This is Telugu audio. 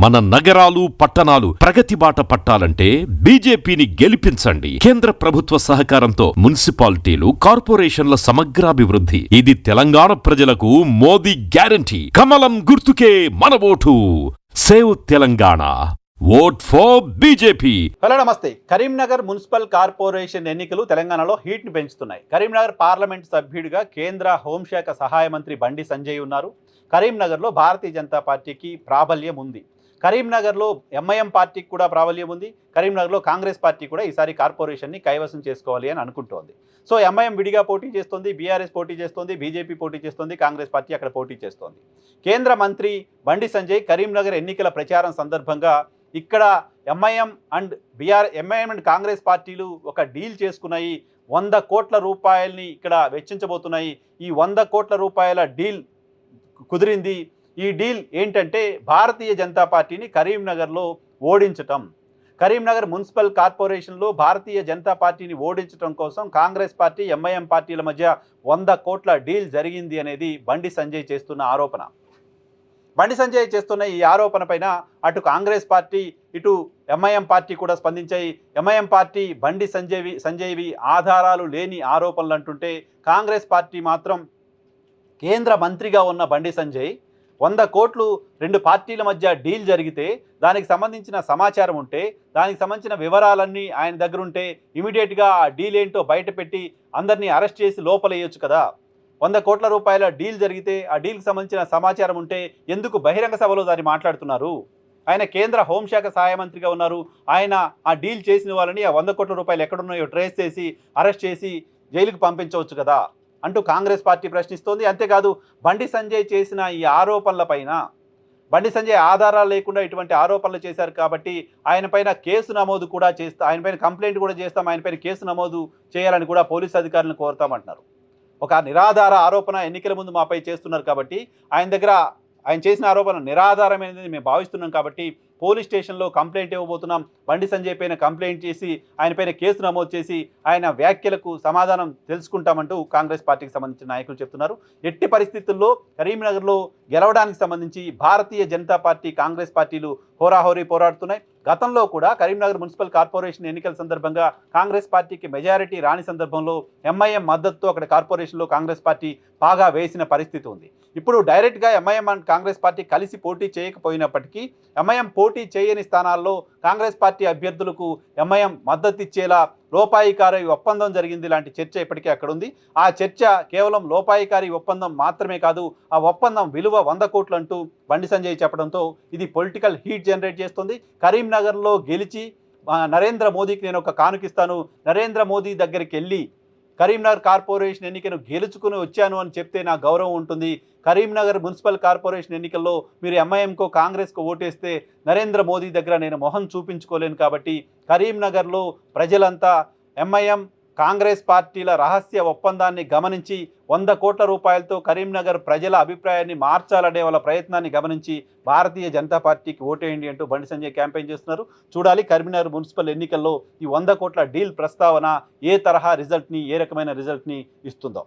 మన నగరాలు పట్టణాలు ప్రగతి బాట పట్టాలంటే బీజేపీని గెలిపించండి. కేంద్ర ప్రభుత్వ సహకారంతో మున్సిపాలిటీలు, కార్పొరేషన్ల సమగ్రాభివృద్ధి. ఇది తెలంగాణ ప్రజలకు మోదీ గ్యారంటీ. కమలం గుర్తుకే మన vote. Save Telangana. Vote for BJP. Hello నమస్తే. కరీంనగర్ మున్సిపల్ కార్పొరేషన్ ఎన్నికలు తెలంగాణలో హీట్ ని పెంచుతున్నాయి. కరీంనగర్ పార్లమెంట్ సభ్యుడిగా కేంద్ర హోంశాఖ సహాయ మంత్రి బండి సంజయ్ ఉన్నారు. కరీంనగర్లో భారతీయ జనతా పార్టీకి ప్రాబల్యం ఉంది. కరీంనగర్లో ఎంఐఎం పార్టీకి కూడా ప్రాబల్యం ఉంది. కరీంనగర్లో కాంగ్రెస్ పార్టీ కూడా ఈసారి కార్పొరేషన్ని కైవసం చేసుకోవాలి అని అనుకుంటోంది. సో ఎంఐఎం విడిగా పోటీ చేస్తోంది, బీఆర్ఎస్ పోటీ చేస్తోంది, బీజేపీ పోటీ చేస్తోంది, కాంగ్రెస్ పార్టీ అక్కడ పోటీ చేస్తోంది. కేంద్ర మంత్రి బండి సంజయ్ కరీంనగర్ ఎన్నికల ప్రచారం సందర్భంగా ఇక్కడ ఎంఐఎం అండ్ కాంగ్రెస్ పార్టీలు ఒక డీల్ చేసుకున్నాయి. 100 కోట్ల రూపాయలని ఇక్కడ వెచ్చించబోతున్నాయి. ఈ 100 కోట్ల రూపాయల డీల్ కుదిరింది. ఈ డీల్ ఏంటంటే భారతీయ జనతా పార్టీని కరీంనగర్లో ఓడించటం. కరీంనగర్ మున్సిపల్ కార్పొరేషన్లో భారతీయ జనతా పార్టీని ఓడించడం కోసం కాంగ్రెస్ పార్టీ, ఎంఐఎం పార్టీల మధ్య 100 కోట్ల డీల్ జరిగింది అనేది బండి సంజయ్ చేస్తున్న ఆరోపణ. బండి సంజయ్ చేస్తున్న ఈ ఆరోపణ పైన అటు కాంగ్రెస్ పార్టీ, ఇటు ఎంఐఎం పార్టీ కూడా స్పందించాయి. ఎంఐఎం పార్టీ బండి సంజయ్వి ఆధారాలు లేని ఆరోపణలు అంటుంటే, కాంగ్రెస్ పార్టీ మాత్రం కేంద్ర మంత్రిగా ఉన్న బండి సంజయ్ 100 కోట్లు 2 పార్టీల మధ్య డీల్ జరిగితే దానికి సంబంధించిన సమాచారం ఉంటే, దానికి సంబంధించిన వివరాలన్నీ ఆయన దగ్గర ఉంటే ఇమీడియట్గా ఆ డీల్ ఏంటో బయటపెట్టి అందరినీ అరెస్ట్ చేసి లోపలేయొచ్చు కదా. 100 కోట్ల రూపాయల డీల్ జరిగితే ఆ డీల్కి సంబంధించిన సమాచారం ఉంటే ఎందుకు బహిరంగ సభలో దాన్ని మాట్లాడుతున్నారు? ఆయన కేంద్ర హోంశాఖ సహాయ మంత్రిగా ఉన్నారు. ఆయన ఆ డీల్ చేసిన వాళ్ళని ఆ 100 కోట్ల రూపాయలు ఎక్కడున్నాయో ట్రేస్ చేసి అరెస్ట్ చేసి జైలుకు పంపించవచ్చు కదా అంటూ కాంగ్రెస్ పార్టీ ప్రశ్నిస్తోంది. అంతేకాదు బండి సంజయ్ చేసిన ఈ ఆరోపణలపైన, బండి సంజయ్ ఆధారాలు లేకుండా ఇటువంటి ఆరోపణలు చేశారు కాబట్టి ఆయన పైన కేసు నమోదు కూడా చేస్తాం, ఆయన పైన కంప్లైంట్ కూడా చేస్తాం, ఆయన పైన కేసు నమోదు చేయాలని కూడా పోలీసు అధికారులను కోరుతామంటున్నారు. ఒక నిరాధార ఆరోపణ ఎన్నికల ముందు మాపై చేస్తున్నారు కాబట్టి ఆయన చేసిన ఆరోపణ నిరాధారమైనది మేము భావిస్తున్నాం కాబట్టి పోలీస్ స్టేషన్లో కంప్లైంట్ ఇవ్వబోతున్నాం. బండి సంజయ్ పైన కంప్లైంట్ చేసి ఆయన పైన కేసు నమోదు చేసి ఆయన వ్యాఖ్యలకు సమాధానం తెలుసుకుంటామంటూ కాంగ్రెస్ పార్టీకి సంబంధించిన నాయకులు చెప్తున్నారు. ఎట్టి పరిస్థితుల్లో కరీంనగర్లో గెలవడానికి సంబంధించి భారతీయ జనతా పార్టీ, కాంగ్రెస్ పార్టీలు హోరాహోరీ పోరాడుతున్నాయి. గతంలో కూడా కరీంనగర్ మున్సిపల్ కార్పొరేషన్ ఎన్నికల సందర్భంగా కాంగ్రెస్ పార్టీకి మెజారిటీ రాని సందర్భంలో ఎంఐఎం మద్దతుతో అక్కడ కార్పొరేషన్లో కాంగ్రెస్ పార్టీ బాగా వేసిన పరిస్థితి ఉంది. ఇప్పుడు డైరెక్ట్గా ఎంఐఎం అండ్ కాంగ్రెస్ పార్టీ కలిసి పోటీ చేయకపోయినప్పటికీ ఎంఐఎం పోటీ చేయని స్థానాల్లో కాంగ్రెస్ పార్టీ అభ్యర్థులకు ఎంఐఎం మద్దతు ఇచ్చేలా లోపాయికారి ఒప్పందం జరిగింది లాంటి చర్చ ఇప్పటికీ అక్కడ ఉంది. ఆ చర్చ కేవలం లోపాయికారి ఒప్పందం మాత్రమే కాదు, ఆ ఒప్పందం విలువ 100 కోట్లు అంటూ బండి సంజయ్ చెప్పడంతో ఇది పొలిటికల్ హీట్ జనరేట్ చేస్తుంది. కరీంనగర్లో గెలిచి నరేంద్ర మోదీకి నేను ఒక కానుకిస్తాను, నరేంద్ర మోదీ దగ్గరికి వెళ్ళి కరీంనగర్ కార్పొరేషన్ ఎన్నికను గెలుచుకుని వచ్చాను అని చెప్తే నా గౌరవం ఉంటుంది. కరీంనగర్ మున్సిపల్ కార్పొరేషన్ ఎన్నికల్లో మీరు ఎంఐఎంకో కాంగ్రెస్కో ఓటేస్తే నరేంద్ర మోదీ దగ్గర నేను మొహం చూపించుకోలేను కాబట్టి కరీంనగర్లో ప్రజలంతా ఎంఐఎం, కాంగ్రెస్ పార్టీల రహస్య ఒప్పందాన్ని గమనించి 100 కోట్ల రూపాయలతో కరీంనగర్ ప్రజల అభిప్రాయాన్ని మార్చాలనే వాళ్ళ ప్రయత్నాన్ని గమనించి భారతీయ జనతా పార్టీకి ఓటేయండి అంటూ బండి సంజయ్ క్యాంపెయిన్ చేస్తున్నారు. చూడాలి కరీంనగర్ మున్సిపల్ ఎన్నికల్లో ఈ 100 కోట్ల డీల్ ప్రస్తావన ఏ తరహా రిజల్ట్ని, ఏ రకమైన రిజల్ట్ని ఇస్తుందో.